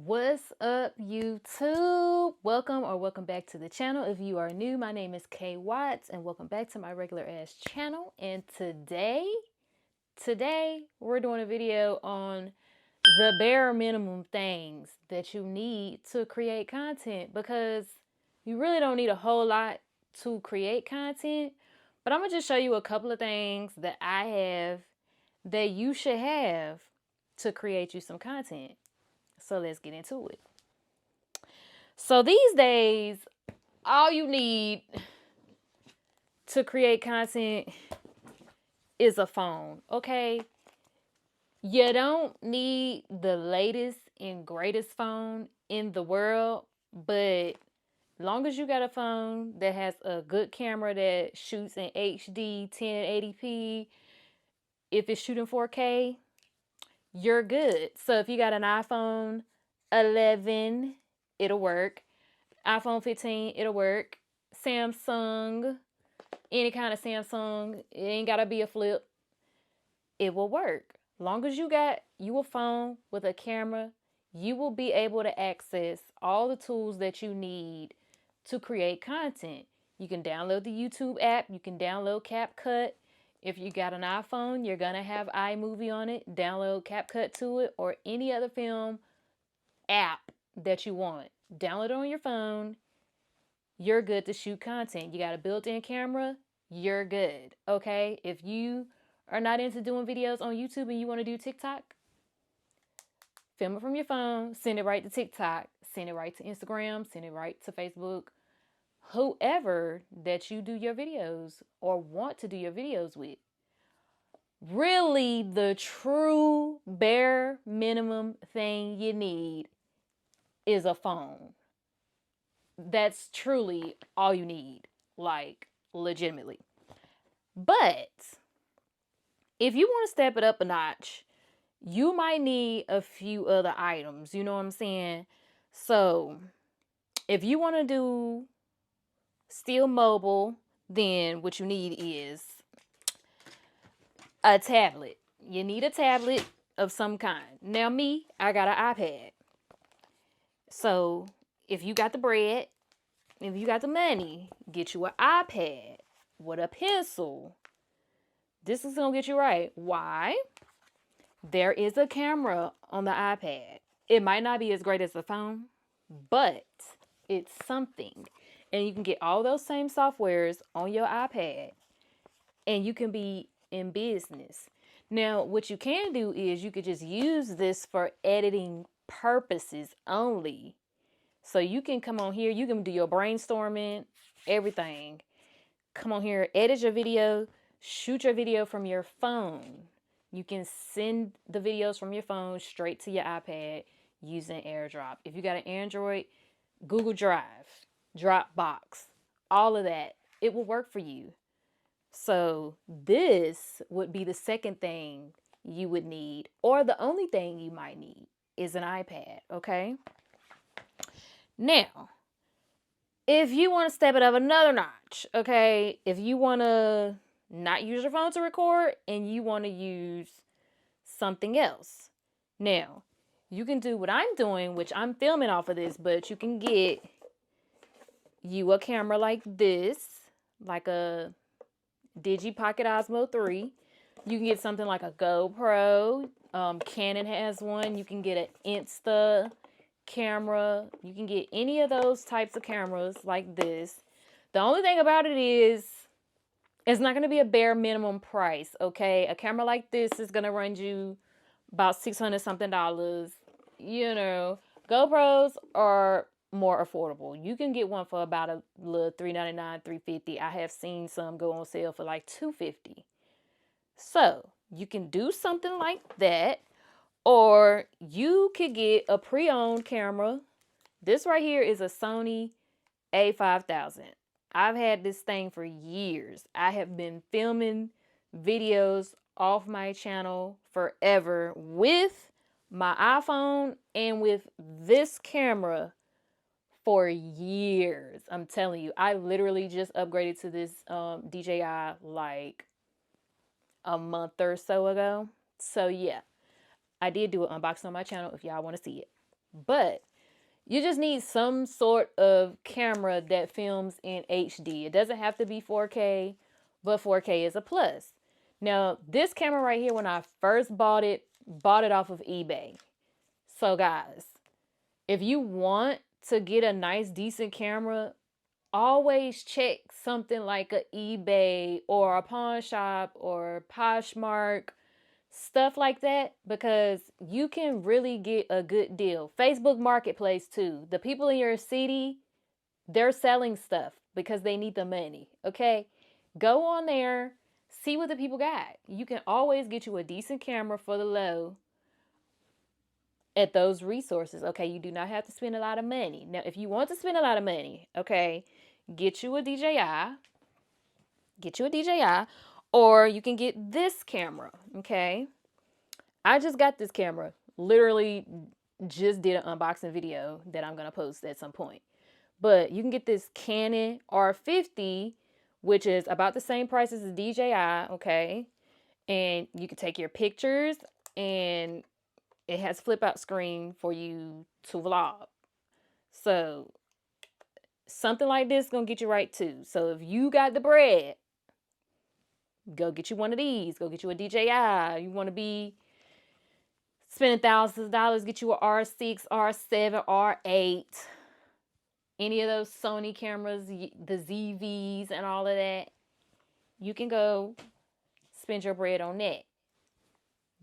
What's up, YouTube? Welcome back to the channel. If you are new, my name is KWatsTV and welcome back to my regular ass channel. And today we're doing a video on the bare minimum things that you need to create content, because you really don't need a whole lot to create content. But I'm gonna just show you a couple of things that I have that you should have to create you some content. So let's get into it. So these days, all you need to create content is a phone, okay? You don't need the latest and greatest phone in the world, but long as you got a phone that has a good camera that shoots in HD 1080p, if it's shooting 4K, you're good. So if you got an iPhone 11, it'll work. iPhone 15, it'll work. Samsung, any kind of Samsung, it ain't gotta be a flip. It will work. Long as you got you a phone with a camera, you will be able to access all the tools that you need to create content. You can download the YouTube app. You can download CapCut. If you got an iPhone, you're gonna have iMovie on it. Download CapCut to it or any other film app that you want. Download it on your phone. You're good to shoot content. You got a built-in camera, you're good, okay? If you are not into doing videos on YouTube and you want to do TikTok, film it from your phone, send it right to TikTok, send it right to Instagram, send it right to Facebook, whoever that you do your videos or want to do your videos with. Really, the true bare minimum thing you need is a phone. That's truly all you need, like legitimately. But if you want to step it up a notch, you might need a few other items. You know what I'm saying? So if you want to do still mobile, then what you need is a tablet. You need a tablet of some kind. Now me, I got an iPad. So if you got the bread, if you got the money, get you an iPad with a pencil. This is gonna get you right. Why? There is a camera on the iPad. It might not be as great as the phone, but it's something. And you can get all those same softwares on your iPad and you can be in business. Now, what you can do is you could just use this for editing purposes only. So you can come on here, you can do your brainstorming, everything. Come on here, edit your video, shoot your video from your phone. You can send the videos from your phone straight to your iPad using AirDrop. If you got an Android, Google Drive, Dropbox, all of that, it will work for you. So this would be the second thing you would need, or the only thing you might need is an iPad, okay? Now, if you want to step it up another notch, okay, if you want to not use your phone to record and you want to use something else, now you can do what I'm doing, which I'm filming off of this, but you can get you a camera like this, like a Digi Pocket Osmo 3. You can get something like a GoPro. Canon has one. You can get an Insta camera. You can get any of those types of cameras like this. The only thing about it is it's not going to be a bare minimum price, okay? A camera like this is going to run you about $600 something. You know, GoPros are more affordable. You can get one for about a little $399, $350. I have seen some go on sale for like $250. So you can do something like that, or you could get a pre-owned camera. This right here is a Sony A5000. I've had this thing for years. I have been filming videos off my channel forever with my iPhone and with this camera for years. I'm telling you, I literally just upgraded to this DJI like a month or so ago. So yeah, I did do an unboxing on my channel if y'all want to see it. But you just need some sort of camera that films in HD. It doesn't have to be 4K, but 4K is a plus. Now, this camera right here, when I first bought it off of eBay. So guys, if you want to get a nice, decent camera, always check something like a eBay or a pawn shop or Poshmark, stuff like that, because you can really get a good deal. Facebook Marketplace too. The people in your city, they're selling stuff because they need the money. Okay, go on there, see what the people got. You can always get you a decent camera for the low at those resources. Okay, you do not have to spend a lot of money. Now, if you want to spend a lot of money, okay, get you a DJI. Get you a DJI, or you can get this camera. Okay, I just got this camera. Literally just did an unboxing video that I'm going to post at some point. But you can get this Canon R50, which is about the same price as the DJI, okay? And you can take your pictures, and it has flip out screen for you to vlog. So something like this is going to get you right too. So if you got the bread, go get you one of these. Go get you a DJI. You want to be spending thousands of dollars, get you a R6, R7, R8, any of those Sony cameras, the ZVs and all of that. You can go spend your bread on that.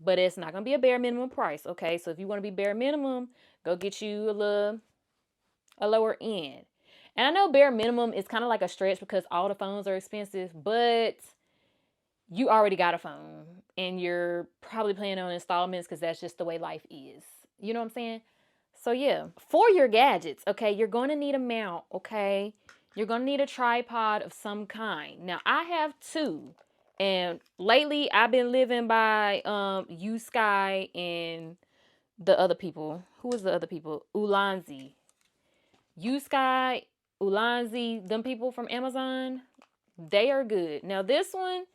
But it's not going to be a bare minimum price, okay? So if you want to be bare minimum, go get you a lower end. And I know bare minimum is kind of like a stretch because all the phones are expensive, but you already got a phone and you're probably planning on installments because that's just the way life is. You know what I'm saying? So yeah, for your gadgets, okay, you're going to need a mount, okay? You're going to need a tripod of some kind. Now, I have two. And lately, I've been living by U-Sky and the other people. Who was the other people? Ulanzi. U-Sky, Ulanzi, them people from Amazon, they are good. Now, this one,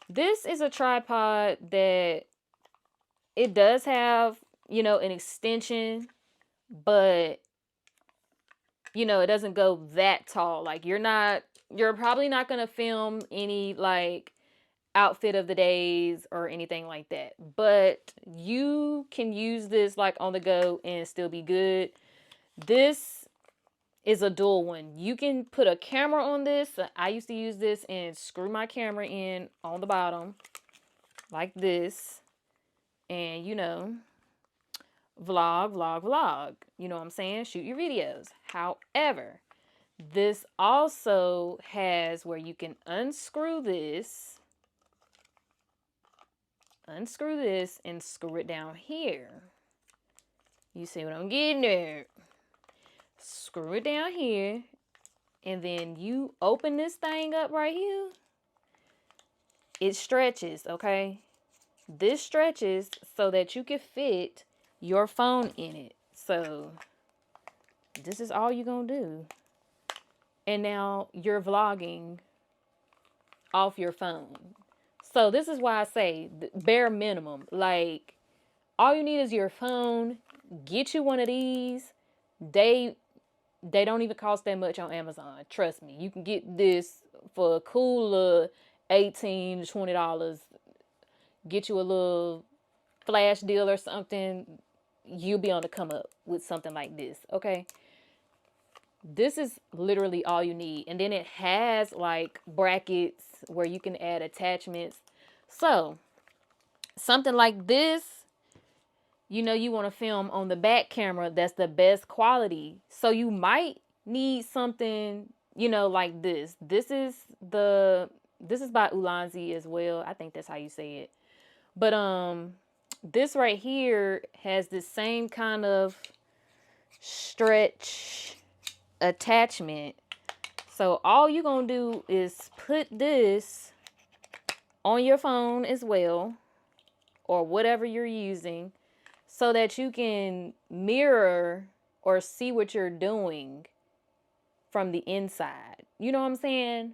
this is a tripod that it does have, you know, an extension, but, you know, it doesn't go that tall. Like, you're probably not going to film any, like, outfit of the days or anything like that. But you can use this, like, on the go and still be good. This is a dual one. You can put a camera on this. I used to use this and screw my camera in on the bottom like this. And, you know, vlog. You know what I'm saying? Shoot your videos. However, this also has where you can unscrew this and screw it down here. You see what I'm getting there? Screw it down here, and then you open this thing up right here. It stretches, okay? This stretches so that you can fit your phone in it. So this is all you're gonna do. And now you're vlogging off your phone. So this is why I say the bare minimum. Like, all you need is your phone. Get you one of these. They don't even cost that much on Amazon. Trust me. You can get this for a cool $18 to $20. Get you a little flash deal or something. You'll be on the come up with something like this, okay? This is literally all you need. And then it has like brackets where you can add attachments. So something like this, you know, you want to film on the back camera that's the best quality. So you might need something, you know, like this. This is by Ulanzi as well. I think that's how you say it. But this right here has the same kind of stretch attachment. So all you're gonna do is put this on your phone as well, or whatever you're using, so that you can mirror or see what you're doing from the inside. You know what I'm saying?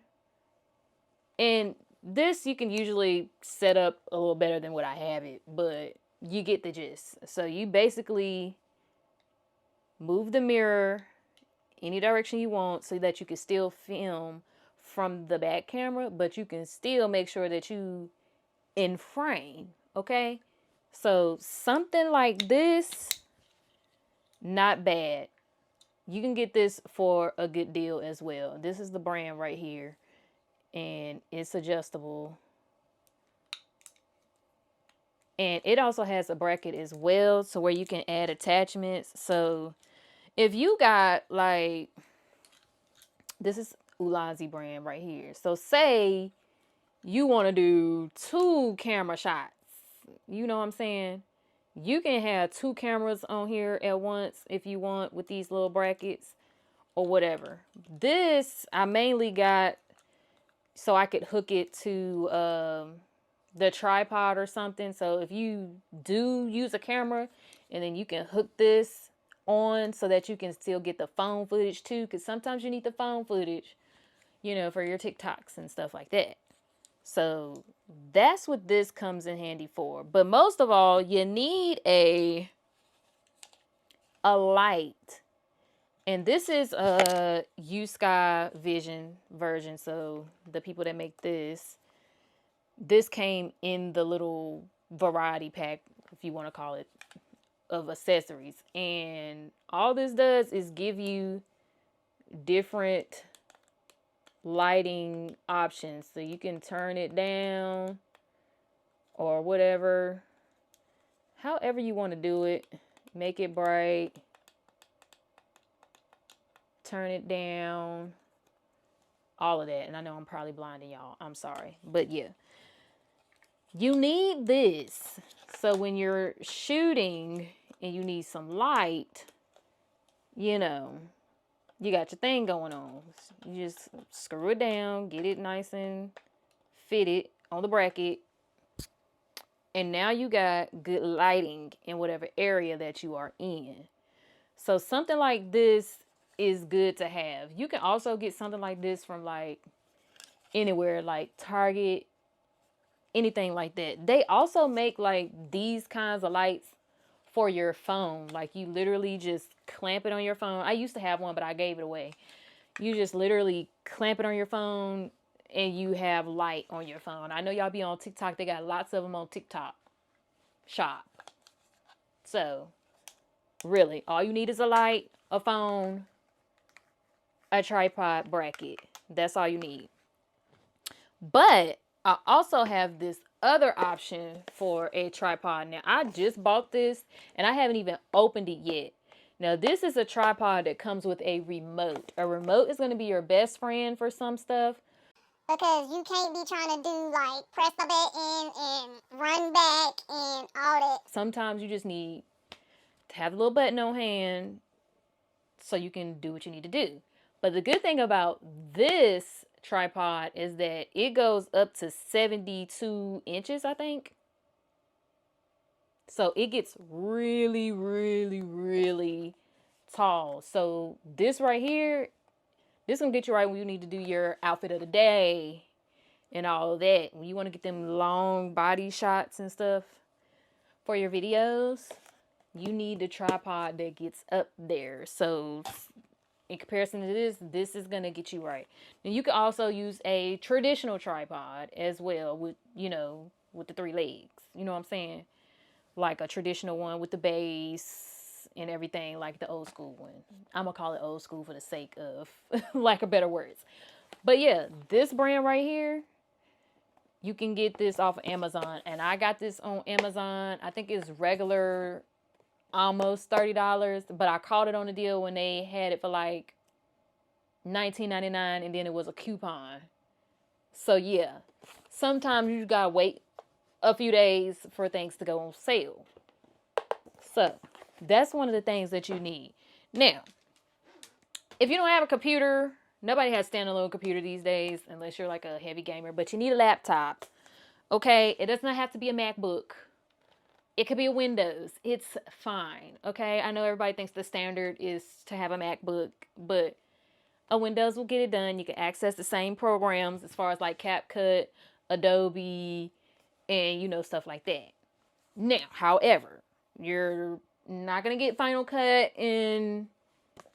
And this you can usually set up a little better than what I have it, but you get the gist. So you basically move the mirror any direction you want so that you can still film from the back camera, but you can still make sure that you in frame, okay? So something like this, not bad. You can get this for a good deal as well. This is the brand right here, and it's adjustable. And it also has a bracket as well, so where you can add attachments. So if you got like, this is Ulazi brand right here. So say you want to do 2 camera shots. You know what I'm saying? You can have 2 cameras on here at once if you want with these little brackets or whatever. This I mainly got so I could hook it to the tripod or something. So if you do use a camera, and then you can hook this on so that you can still get the phone footage too, because sometimes you need the phone footage, you know, for your TikToks and stuff like that. So that's what this comes in handy for. But most of all, you need a light. And this is a U-Sky Vision version. So the people that make this came in the little variety pack, if you want to call it, of accessories. And all this does is give you different lighting options. So you can turn it down or whatever, however you want to do it. Make it bright, turn it down, all of that. And I know I'm probably blinding y'all, I'm sorry, but yeah, you need this. So when you're shooting and you need some light, you know, you got your thing going on. You just screw it down, get it nice and fitted on the bracket. And now you got good lighting in whatever area that you are in. So something like this is good to have. You can also get something like this from like anywhere, like Target, anything like that. They also make like these kinds of lights for your phone. Like you literally just clamp it on your phone. I used to have one, but I gave it away. You just literally clamp it on your phone and you have light on your phone. I know y'all be on TikTok. They got lots of them on TikTok shop. So really, all you need is a light, a phone, a tripod bracket. That's all you need. But I also have this other option for a tripod. Now, I just bought this and I haven't even opened it yet. Now, this is a tripod that comes with a remote. A remote is going to be your best friend for some stuff. Because you can't be trying to do like press the button and run back and all that. Sometimes you just need to have a little button on hand so you can do what you need to do. But the good thing about this tripod is that it goes up to 72 inches, I think. So it gets really, really, really tall. So this right here, this gonna get you right when you need to do your outfit of the day and all of that. When you want to get them long body shots and stuff for your videos, you need the tripod that gets up there. So in comparison to this is gonna get you right. And you can also use a traditional tripod as well with, you know, with the 3 legs. You know what I'm saying? Like a traditional one with the base and everything, like the old school one. I'm gonna call it old school for the sake of lack of better words. But yeah, this brand right here, you can get this off of Amazon. And I got this on Amazon. I think it's regular almost $30, but I caught it on a deal when they had it for like $19.99, and then it was a coupon. So yeah, sometimes you gotta wait a few days for things to go on sale. So that's one of the things that you need. Now, if you don't have a computer, nobody has standalone computer these days unless you're like a heavy gamer, but you need a laptop. Okay, it does not have to be a MacBook. It could be a Windows. It's fine. Okay, I know everybody thinks the standard is to have a MacBook, but a Windows will get it done. You can access the same programs as far as like CapCut, Adobe, and you know, stuff like that. Now, however, you're not going to get Final Cut and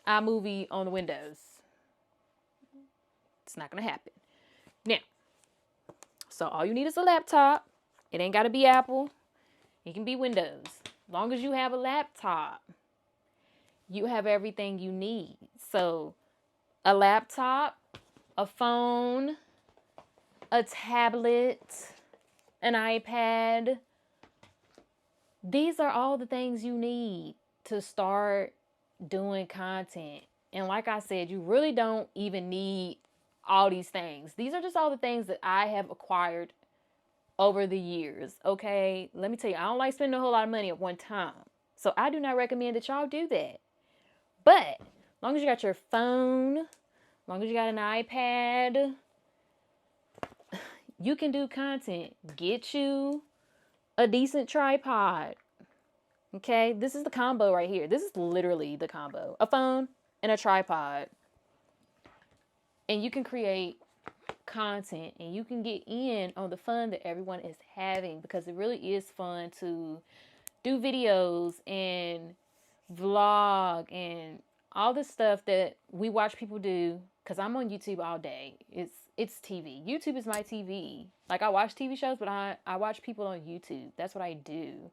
iMovie on the Windows. It's not going to happen. Now, so all you need is a laptop. It ain't got to be Apple. It can be Windows. As long as you have a laptop, you have everything you need. So a laptop, a phone, a tablet, an iPad. These are all the things you need to start doing content. And like I said, you really don't even need all these things. These are just all the things that I have acquired over the years. Okay, let me tell you, I don't like spending a whole lot of money at one time. So I do not recommend that y'all do that. But as long as you got your phone, as long as you got an iPad, you can do content. Get you a decent tripod. Okay, this is the combo right here. This is literally the combo. A phone and a tripod. And you can create content and you can get in on the fun that everyone is having, because it really is fun to do videos and vlog and all this stuff that we watch people do. Because I'm on YouTube all day. It's TV. YouTube is my TV. Like, I watch TV shows, but I watch people on YouTube. That's what I do.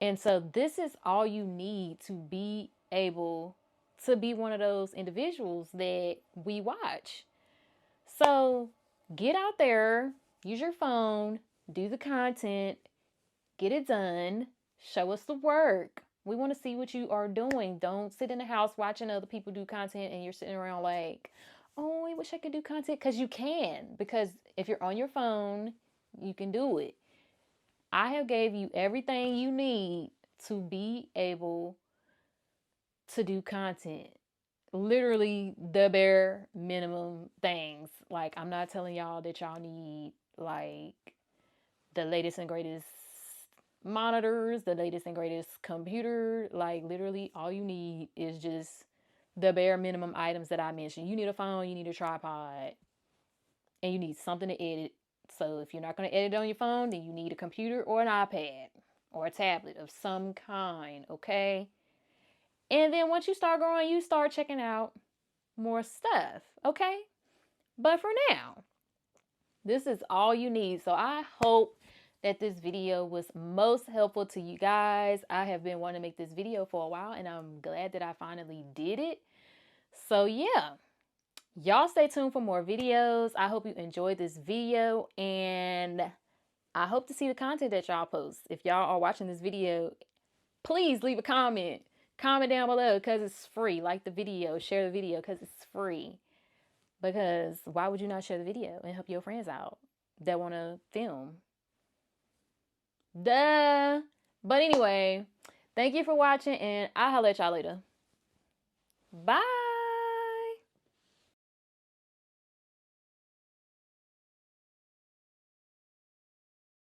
And so this is all you need to be able to be one of those individuals that we watch. So get out there, use your phone, do the content, get it done, show us the work. We want to see what you are doing. Don't sit in the house watching other people do content and you're sitting around like, oh, I wish I could do content. Because you can. Because if you're on your phone, you can do it. I have gave you everything you need to be able to do content. Literally the bare minimum things. Like, I'm not telling y'all that y'all need like the latest and greatest monitors, the latest and greatest computer. Like, literally all you need is just the bare minimum items that I mentioned. You need a phone, you need a tripod, and you need something to edit. So if you're not going to edit on your phone, then you need a computer or an iPad or a tablet of some kind, okay? And then once you start growing, you start checking out more stuff, okay? But for now, this is all you need. So I hope that this video was most helpful to you guys. I have been wanting to make this video for a while, and I'm glad that I finally did it. So yeah, y'all stay tuned for more videos. I hope you enjoyed this video, and I hope to see the content that y'all post. If y'all are watching this video, please leave a comment. Comment down below because it's free. Like the video, share the video because it's free. Because why would you not share the video and help your friends out that want to film? Duh. But anyway, thank you for watching, and I'll holler at y'all later. Bye.